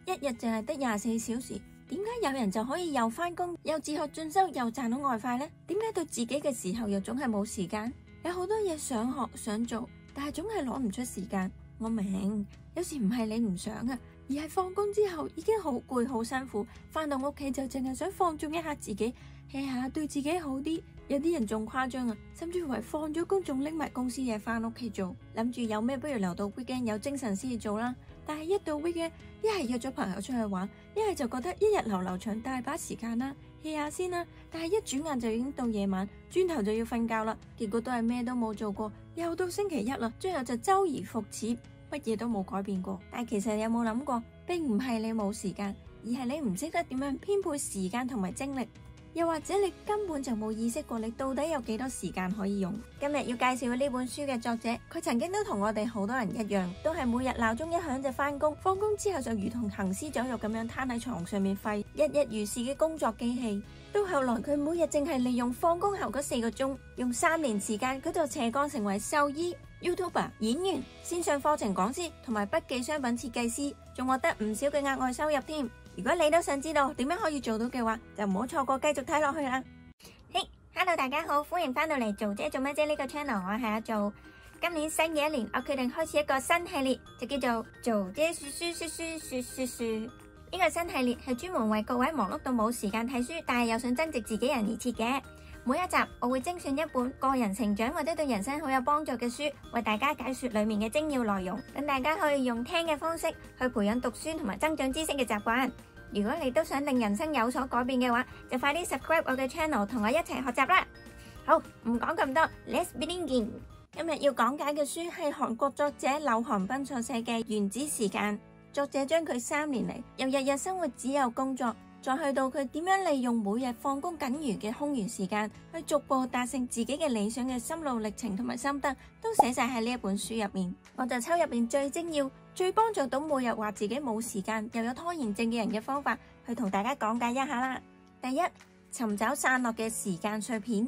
一日淨係得24小時，點解有人就可以又返工又自學進修又賺到外快呢？點解對自己嘅時候又總係冇時間？有好多嘢想學想做，但係總係攞唔出時間。我明，有時唔係你唔想啊，而係放工之後已經好攰好辛苦，返到屋企就淨係想放縱一下自己，hea下對自己好啲。有啲人仲誇張啊，甚至乎放咗工仲拎埋公司嘢返屋企做，諗住有咩不如留到 weekend 有精神先至做啦。但係一到 weekend，一係約咗朋友出去玩，一係就覺得一日流長大把時間啦，hea下先啦。但係一轉眼就已經到夜晚，轉頭就要瞓覺啦，結果都係咩都冇做過，又到星期一啦，最後就周而復始，乜嘢都冇改變過。但係其實你有冇諗過，並唔係你冇時間，而係你唔識得點樣編配時間同埋精力。又或者你根本就冇意識過你到底有幾多時間可以用。今日要介紹呢本書嘅作者，佢曾經都同我哋好多人一樣，都係每日鬧鐘一響就返工，放工之後就如同行屍走肉咁樣攤喺床上面廢，日日如是嘅工作機器。到後來佢每日淨係利用放工後嗰4個鐘，用3年時間佢就斜槓成為獸醫、YouTuber、演員、線上課程講師同埋筆記商品設計師，仲獲得唔少嘅額外收入添。如果你都想知道點樣可以做到嘅話，就唔好錯過，繼續睇落去啦。Hello 大家好，歡迎翻到嚟做姐做咩啫呢個 channel， 我係阿做。今年新嘅一年，我決定開始一個新系列，就叫做做姐說書說書說說書。呢個新系列係專門為各位忙碌到冇時間睇書，但係又想增值自己人而設嘅。每一集我會精選一本個人成長或者對人生好有幫助嘅書，為大家解說裏面嘅精要內容，等大家可以用聽嘅方式去培養讀書同埋增長知識嘅習慣。如果你都想令人生有所改變嘅話，就快啲 subscribe 我嘅 channel， 同我一齊學習啦。好，唔講咁多 ，Let's begin。今日要講解嘅書係韓國作者柳韓彬所寫嘅《原子時間》。作者將佢3年嚟由日日生活只有工作，再去到佢點樣利用每日放工僅餘嘅空餘時間，去逐步達成自己嘅理想嘅心路歷程同埋心得，都寫晒喺呢一本書入面。我就抽入邊最精要、最幫助到每日話自己冇時間又有拖延症嘅人嘅方法，去同大家講解一下啦。第一，尋找散落嘅時間碎片。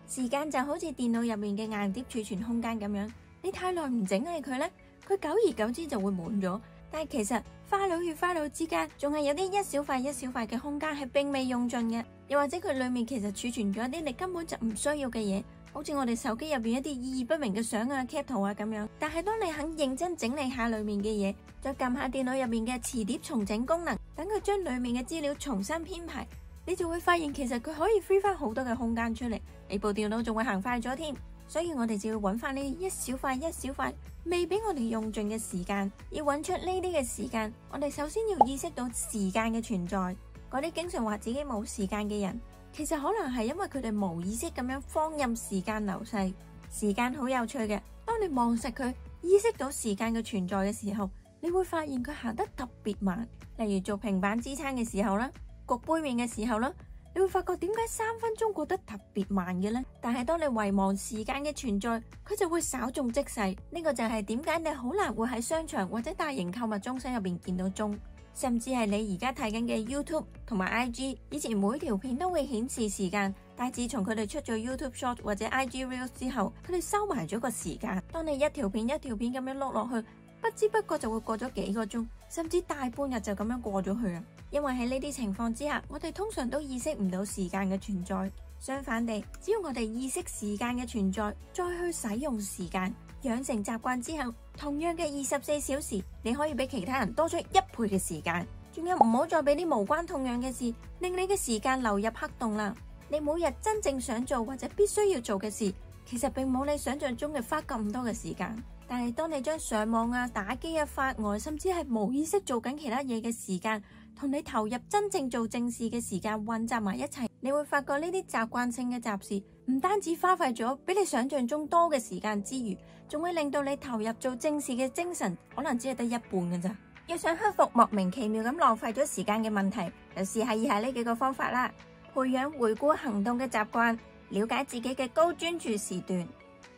時間就好似電腦入面嘅硬碟儲存空間咁樣，你太耐唔整理佢呢，佢久而久之就會滿咗。但係其實花腦與花腦之間仲係有啲一小塊一小塊嘅空間係並未用盡嘅，又或者佢裏面其實儲存咗一啲你根本就唔需要嘅嘢，好似我哋手機入邊一啲意義不明嘅相啊、capture 圖啊咁樣。但係當你肯認真整理下裏面嘅嘢，再撳下電腦入面嘅磁碟重整功能，等佢將裏面嘅資料重新編排，你就會發現其實佢可以 free 翻好多嘅空間出嚟，你部電腦仲會行快咗添。所以我哋就要揾翻呢一小塊一小塊未俾我哋用盡嘅時間，要揾出呢啲嘅時間。我哋首先要意識到時間嘅存在。嗰啲經常話自己冇時間嘅人，其實可能係因為佢哋無意識咁樣放任時間流逝。時間好有趣嘅，當你望實佢，意識到時間嘅存在嘅時候，你會發現佢行得特別慢。例如做平板支撐嘅時候啦，焗杯麵嘅時候啦，你會發覺點解3分鐘過得特別慢嘅呢？但係當你遺忘時間嘅存在，佢就會稍縱即逝。呢個就係點解你好難會喺商場或者大型購物中心入邊見到鐘，甚至係你而家睇緊嘅 YouTube 同埋 IG， 以前每條片都會顯示時間，但係自從佢哋出咗 YouTube Short 或者 IG Reels 之後，佢哋收埋咗個時間。當你一條片一條片咁樣碌落去，不知不覺就會過咗幾個鐘，甚至大半日就咁樣過咗去啊！因為喺呢啲情況之下，我哋通常都意識唔到時間嘅存在。相反地，只要我哋意識時間嘅存在，再去使用時間，養成習慣之後，同樣嘅24小時，你可以比其他人多出1倍嘅時間。仲有，唔好再俾啲無關痛癢嘅事令你嘅時間流入黑洞啦。你每日真正想做或者必須要做嘅事，其實並冇你想象中嘅花咁多嘅時間。但係當你將上網啊、打機啊、發呆，甚至係無意識做緊其他嘢嘅時間，同你投入真正做正事嘅時間混雜埋一齊，你會發覺呢啲習慣性嘅雜事唔單止花費咗比你想象中多嘅時間之餘，仲會令到你投入做正事嘅精神可能只係得一半㗎咋。要想克服莫名其妙咁浪費咗時間嘅問題，就試下以下呢幾個方法啦。培養回顧行動嘅習慣，了解自己嘅高專注時段。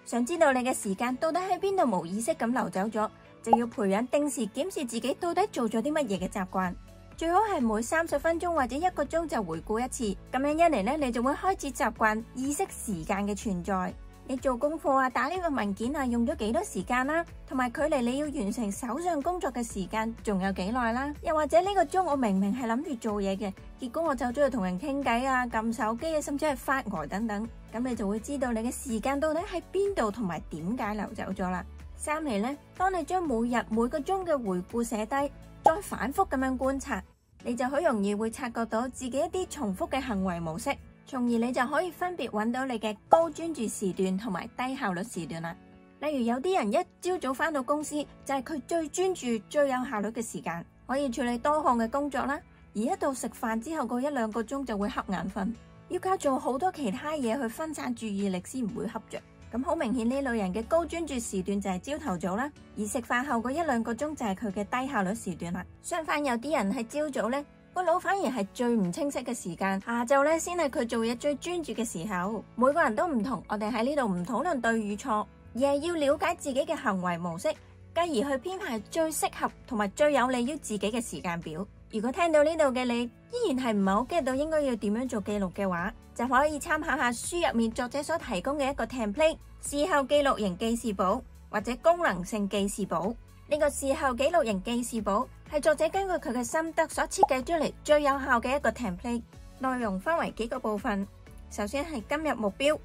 想知道你嘅時間到底喺邊度無意識咁流走咗，就要培養定時檢視自己到底做咗啲乜嘢嘅習慣。最好係每30分鐘或者1個鐘就回顧一次，咁樣一嚟呢，你就會開始習慣意識時間嘅存在。你做功課啊、打呢個文件啊，用咗幾多時間啦，同埋距離你要完成手上工作嘅時間仲有幾耐啦？又或者呢個鐘我明明係諗住做嘢嘅，結果我走咗去同人傾偈啊、撳手機啊，甚至係發呆等等，咁你就會知道你嘅時間到底喺邊度同埋點解流走咗啦。三嚟呢，當你將每日每個鐘嘅回顧寫低，再反覆咁樣觀察，你就好容易會察覺到自己一啲重複嘅行為模式，從而你就可以分別揾到你嘅高專注時段同埋低效率時段啦。例如有啲人一朝早返到公司就係佢最專注、最有效率嘅時間，可以處理多項嘅工作啦。而一到食飯之後嗰1、2個鐘就會瞌眼瞓，要靠做好多其他嘢去分散注意力先唔會瞌着。咁好明顯呢類人嘅高專注時段就係朝頭早啦，而食飯後嗰1、2個鐘就係佢嘅低效率時段啦。相反有啲人係朝早呢個腦反而係最唔清晰嘅時間，下晝呢先係佢做嘢最專注嘅時候。每個人都唔同，我哋喺呢度唔討論對與錯，而係要了解自己嘅行為模式，繼而去編排最適合同埋最有利於自己嘅時間表。如果聽到呢度嘅你依然係唔係好 get到應該要點樣做記錄嘅話，就可以參考下書入面作者所提供嘅一個 template 事後記錄型記事簿或者功能性記事簿。呢個事後記錄型記事簿係作者根據佢嘅心得所設計出嚟最有效嘅一個 template。內容分為幾個部分，首先係今日目標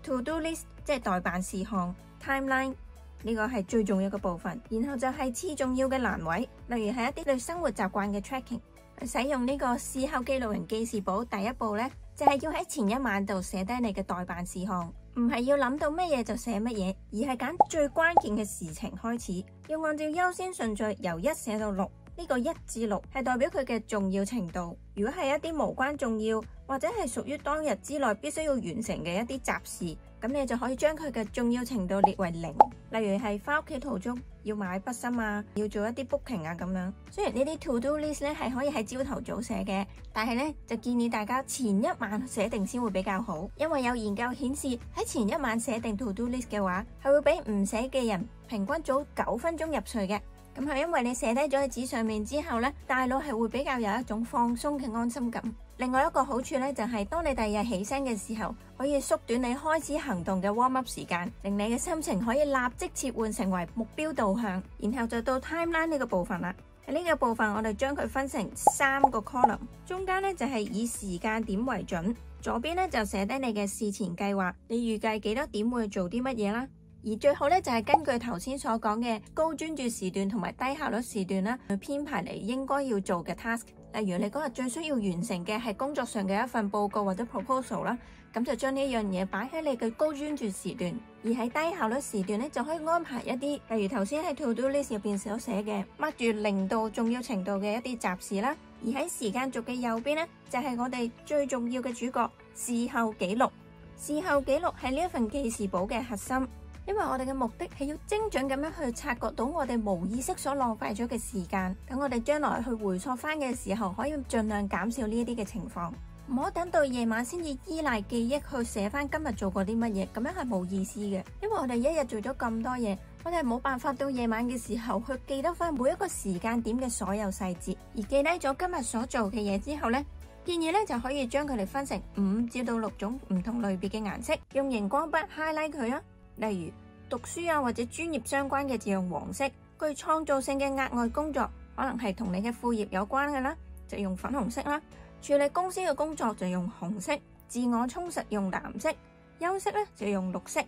to do list， 即係待辦事項 timeline， 呢個係最重要嘅部分。然後就係次重要嘅欄位，例如係一啲對生活習慣嘅 tracking。使用呢個事後記錄型記事簿，第一步呢，就係要喺前一晚度寫低你嘅待辦事項，唔係要諗到乜嘢就寫乜嘢，而係揀最關鍵嘅事情開始，要按照優先順序由1寫到6。呢個1至6係代表佢嘅重要程度。如果係一啲無關重要或者係屬於當日之內必須要完成嘅一啲雜事，咁你就可以將佢嘅重要程度列為0。例如係返屋企途中要買筆芯啊，要做一啲 booking 啊咁樣。雖然呢啲 to do list 咧係可以喺朝頭早寫嘅，但係咧就建議大家前一晚寫定先會比較好，因為有研究顯示喺前一晚寫定 to do list 嘅話，係會比唔寫嘅人平均早9分鐘入睡嘅。咁係因為你寫低咗喺紙上面之後呢，大腦係會比較有一種放鬆嘅安心感。另外一個好處呢，就係當你第二日起身嘅時候，可以縮短你開始行動嘅 warm up 時間，令你嘅心情可以立即切換成為目標導向。然後就到 timeline 呢個部分啦。喺呢個部分我哋將佢分成3個 column， 中間呢就係以時間點為準，左邊呢就寫低你嘅事前計劃，你預計幾多點會做啲乜嘢啦。而最好咧就係根據頭先所講嘅高專注時段同埋低效率時段啦，去編排你應該要做嘅 task。例如你嗰日最需要完成嘅係工作上嘅一份報告或者 proposal 啦，咁就將呢樣嘢擺喺你嘅高專注時段。而喺低效率時段咧，就可以安排一啲，例如頭先喺 to do list 入邊所寫嘅，mark 住0度重要程度嘅一啲雜事啦。而喺時間軸嘅右邊咧，就係我哋最重要嘅主角事後記錄。事後記錄係呢一份記事簿嘅核心。因為我哋嘅目的係要精準咁樣去察覺到我哋無意識所浪費咗嘅時間，等我哋將來去回溯翻嘅時候，可以盡量減少呢一啲嘅情況。唔好等到夜晚先至依賴記憶去寫翻今日做過啲乜嘢，咁樣係冇意思嘅。因為我哋一日做咗咁多嘢，我哋係冇辦法到夜晚嘅時候去記得翻每一個時間點嘅所有細節。而記低咗今日所做嘅嘢之後呢，建議呢就可以將佢哋分成5至到6種唔同類別嘅顏色，用熒光筆 highlight 佢啦。例如讀書啊或者專業相關嘅就用黃色，具創造性嘅額外工作可能係同你嘅副業有關嘅啦，就用粉紅色啦。處理公司嘅工作就用紅色，自我充實用藍色，休息咧就用綠色，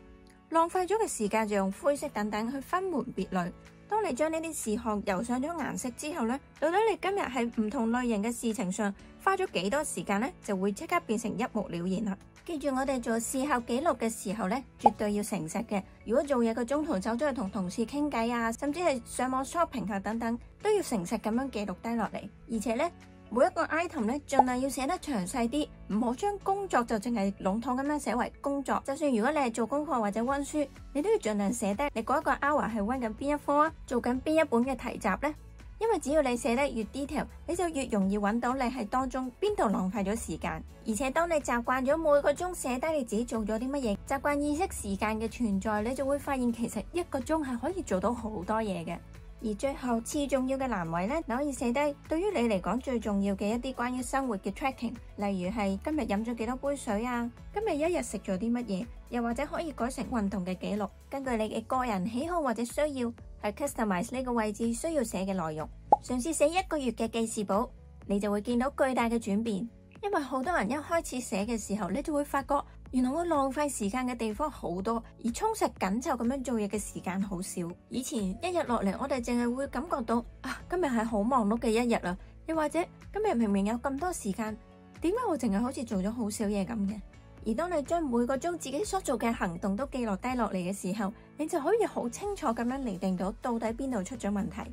浪費咗嘅時間就用灰色等等去分門別類。當你將呢啲事項油上咗顏色之後呢，到底你今日喺唔同類型嘅事情上花咗幾多時間呢，就會即刻變成一目了然啦。記住我哋做事後記錄嘅時候呢，絕對要誠實嘅。如果做嘢個中途走咗去同同事傾偈啊，甚至係上網 shopping 啊等等，都要誠實咁樣記錄低落嚟。而且呢，每一個 item 呢，盡量要寫得詳細啲，唔好將工作就淨係籠統咁樣寫為工作。就算如果你係做功課或者溫書，你都要盡量寫低你嗰一個 hour 係溫緊邊一科啊，做緊邊一本嘅題集呢。因為只要你寫得越 detail， 你就越容易揾到你喺當中邊度浪費咗時間。而且當你習慣咗每個鐘寫低你自己做咗啲乜嘢，習慣意識時間嘅存在，你就會發現其實1個鐘係可以做到好多嘢嘅。而最後次重要嘅欄位呢，你可以寫低對於你嚟講最重要嘅一啲關於生活嘅 tracking， 例如係今日飲咗幾多杯水啊，今日一日食咗啲乜嘢，又或者可以改成運動嘅記錄，根據你嘅個人喜好或者需要去 customize 呢個位置需要寫嘅內容。嘗試寫1個月嘅記事簿，你就會見到巨大嘅轉變。因為好多人一開始寫嘅時候，你就會發覺原來我浪費時間嘅地方好多，而充實緊湊咁樣做嘢嘅時間好少。以前一日落嚟，我哋淨係會感覺到今日係好忙碌嘅一日啦，又或者今日明明有咁多時間，點解我淨係好似做咗好少嘢咁嘅？而當你將每個鐘自己所做嘅行動都記錄低落嚟嘅時候，你就可以好清楚咁樣釐定到到底邊度出咗問題。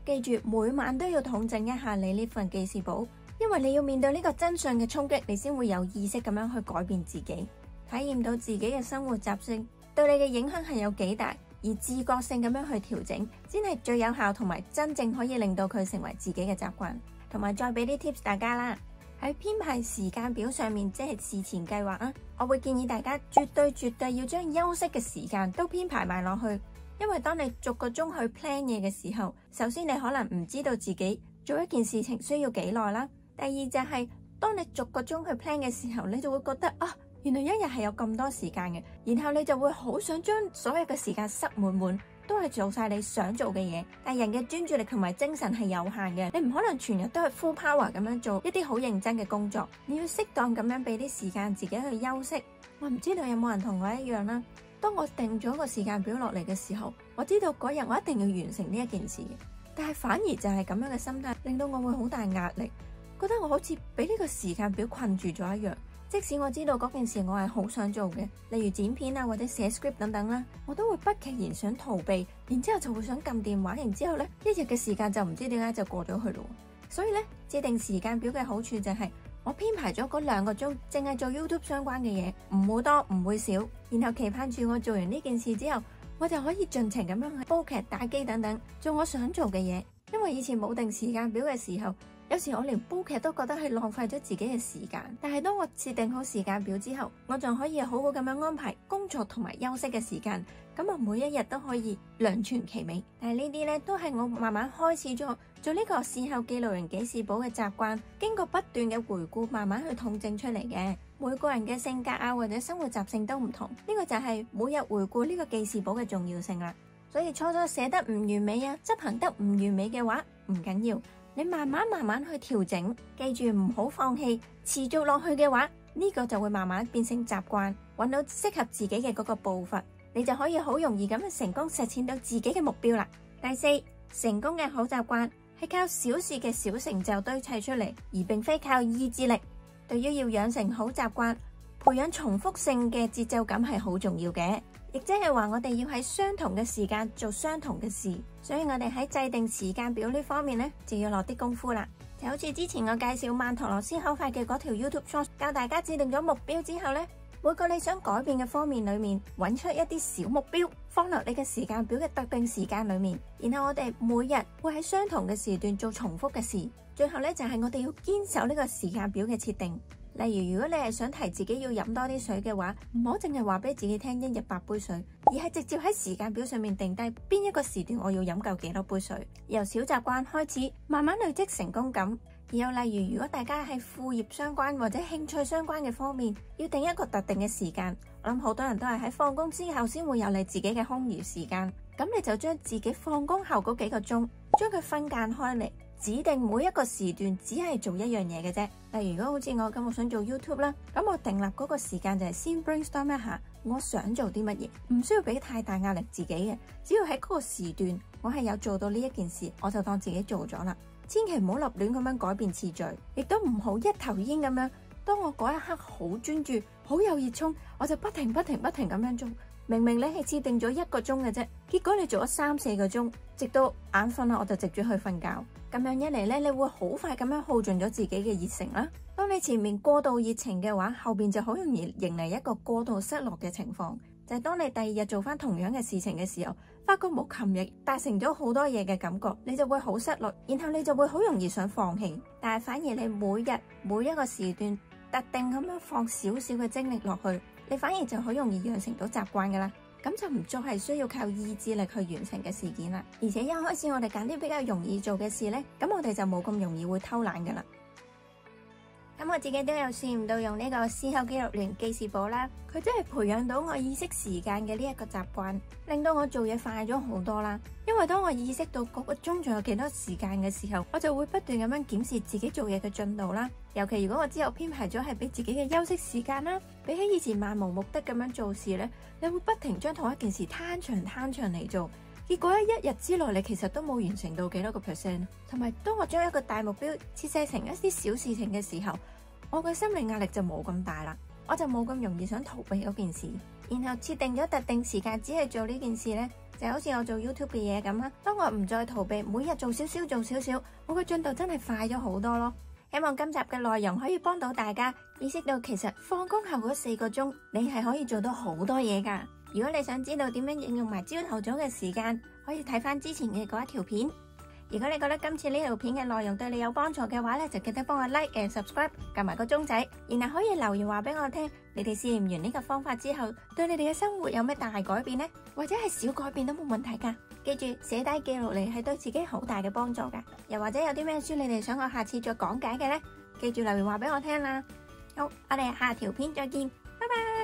記住每晚都要統整一下你呢份記事簿，因為你要面對呢個真相嘅衝擊，你先會有意識咁樣去改變自己，體驗到自己嘅生活習性對你嘅影響係有幾大，而自覺性咁樣去調整，先係最有效同埋真正可以令到佢成為自己嘅習慣。同埋再俾啲 tips 大家啦，喺編排時間表上面，即係事前計劃啊，我會建議大家絕對要將休息嘅時間都編排埋落去。因為當你逐個鐘去 plan 嘢嘅時候，首先你可能唔知道自己做一件事情需要幾耐啦。第二就係當你逐個鐘去 plan 嘅時候，你就會覺得原來一日係有咁多時間嘅，然後你就會好想將所有嘅時間塞滿滿，都係做晒你想做嘅嘢。但人嘅專注力同埋精神係有限嘅，你唔可能全日都係 full power 咁樣做一啲好認真嘅工作，你要適當咁樣俾啲時間自己去休息。我唔知道有冇人同我一樣啦。當我定咗個時間表落嚟嘅時候，我知道嗰日我一定要完成呢一件事，但係反而就係咁樣嘅心態，令到我會好大壓力，覺得我好似俾呢個時間表困住咗一樣。即使我知道嗰件事我係好想做嘅，例如剪片啊或者寫 script 等等啦，我都會不其然想逃避，然之後就會想撳電話，然之後呢一日嘅時間就唔知點解就過咗去咯。所以呢，制定時間表嘅好處就係我編排咗嗰2個鐘，淨係做 YouTube 相關嘅嘢，唔會多唔會少，然後期盼住我做完呢件事之後，我就可以盡情咁樣去煲劇、打機等等，做我想做嘅嘢。因為以前冇定時間表嘅時候，有時我連煲劇都覺得係浪費咗自己嘅時間。但係當我設定好時間表之後，我就可以好好咁樣安排工作同埋休息嘅時間，咁我每一日都可以兩全其美。但係呢啲呢，都係我慢慢開始咗做呢個事後記錄員記事簿嘅習慣，經過不斷嘅回顧，慢慢去統整出嚟嘅。每個人嘅性格啊或者生活習性都唔同，呢個就係每日回顧呢個記事簿嘅重要性啦。所以初初寫得唔完美啊，執行得唔完美嘅話唔緊要，你慢慢去調整，記住唔好放棄，持續落去嘅話，呢個就會慢慢變成習慣，揾到適合自己嘅嗰個步伐，你就可以好容易咁樣成功實踐到自己嘅目標啦。第4，成功嘅好習慣係靠小事嘅小成就堆砌出嚟，而並非靠意志力。對於要養成好習慣，培養重複性嘅節奏感係好重要嘅，亦即係話我哋要喺相同嘅時間做相同嘅事，所以我哋喺制定時間表呢方面呢，就要落啲功夫啦。就好似之前我介紹曼陀羅思考法嘅嗰條 YouTube Short， 教大家制定咗目標之後呢，每個你想改變嘅方面裏面，揾出一啲小目標，放落你嘅時間表嘅特定時間裏面，然後我哋每日會喺相同嘅時段做重複嘅事。最後呢，就係我哋要堅守呢個時間表嘅設定。例如如果你係想提自己要飲多啲水嘅話，唔好淨係話俾自己聽一日8杯水，而係直接喺時間表上面定低邊一個時段我要飲夠幾多杯水，由小習慣開始，慢慢累積成功感。而又例如如果大家係副業相關或者興趣相關嘅方面，要定一個特定嘅時間，我諗好多人都係喺放工之後先會有你自己嘅空餘時間，咁你就將自己放工後嗰幾個鐘，將佢分間開嚟，指定每一個時段只係做一樣嘢嘅啫。例如如果好似我咁，我想做 YouTube 啦，咁我訂立嗰個時間就係先 brainstorm 一下我想做啲乜嘢，唔需要俾太大壓力自己嘅，只要喺嗰個時段我係有做到呢一件事，我就當自己做咗啦。千祈唔好立亂咁樣改變次序，亦都唔好一頭煙咁樣。當我嗰一刻好專注、好有熱衷，我就不停咁樣做。明明你係設定咗1個鐘嘅啫，結果你做咗3-4個鐘，直到眼瞓啦，我就直接去瞓覺。咁樣一嚟呢，你會好快咁樣耗盡咗自己嘅熱誠啦。當你前面過度熱情嘅話，後邊就好容易迎嚟一個過度失落嘅情況。就係當你第2日做翻同樣嘅事情嘅時候，發覺冇琴日達成咗好多嘢嘅感覺，你就會好失落，然後你就會好容易想放棄。但係反而你每日每一個時段特定咁樣放少少嘅精力落去，你反而就好容易養成到習慣噶啦。咁就唔再係需要靠意志力去完成嘅事件啦。而且一開始我哋揀啲比較容易做嘅事呢，咁我哋就冇咁容易會偷懶噶啦。咁我自己都有試唔到用呢個思考記錄聯記事簿啦，佢真係培養到我意識時間嘅呢一個習慣，令到我做嘢快咗好多啦。因為當我意識到嗰個鐘仲有幾多時間嘅時候，我就會不斷咁樣檢視自己做嘢嘅進度啦。尤其如果我之後編排咗係俾自己嘅休息時間啦，比起以前漫無目的咁樣做事呢，你會不停將同一件事攤長嚟做，結果一日之內你其實都冇完成到幾多個 %。同埋當我將一個大目標切細成一啲小事情嘅時候，我嘅心理壓力就冇咁大啦，我就冇咁容易想逃避嗰件事。然後設定咗特定時間只係做呢件事呢，就好似我做 YouTube 嘅嘢咁啦。當我唔再逃避，每日做少少，我嘅進度真係快咗好多咯。希望今集嘅內容可以幫到大家意識到，其實放工後嗰4個鐘你係可以做到好多嘢噶。如果你想知道點樣應用埋朝頭早嘅時間，可以睇翻之前嘅嗰一條片。如果你覺得今次呢條片嘅內容對你有幫助嘅話咧，就記得幫我 like and subscribe， 撳埋個鐘仔，然後可以留言話俾我聽，你哋試驗完呢個方法之後，對你哋嘅生活有咩大改變呢？或者係小改變都冇問題噶。記住寫低記錄嚟係對自己好大嘅幫助噶。又或者有啲咩書你哋想我下次再講解嘅呢？記住留言話俾我聽啦。好，我哋下條片再見，拜拜。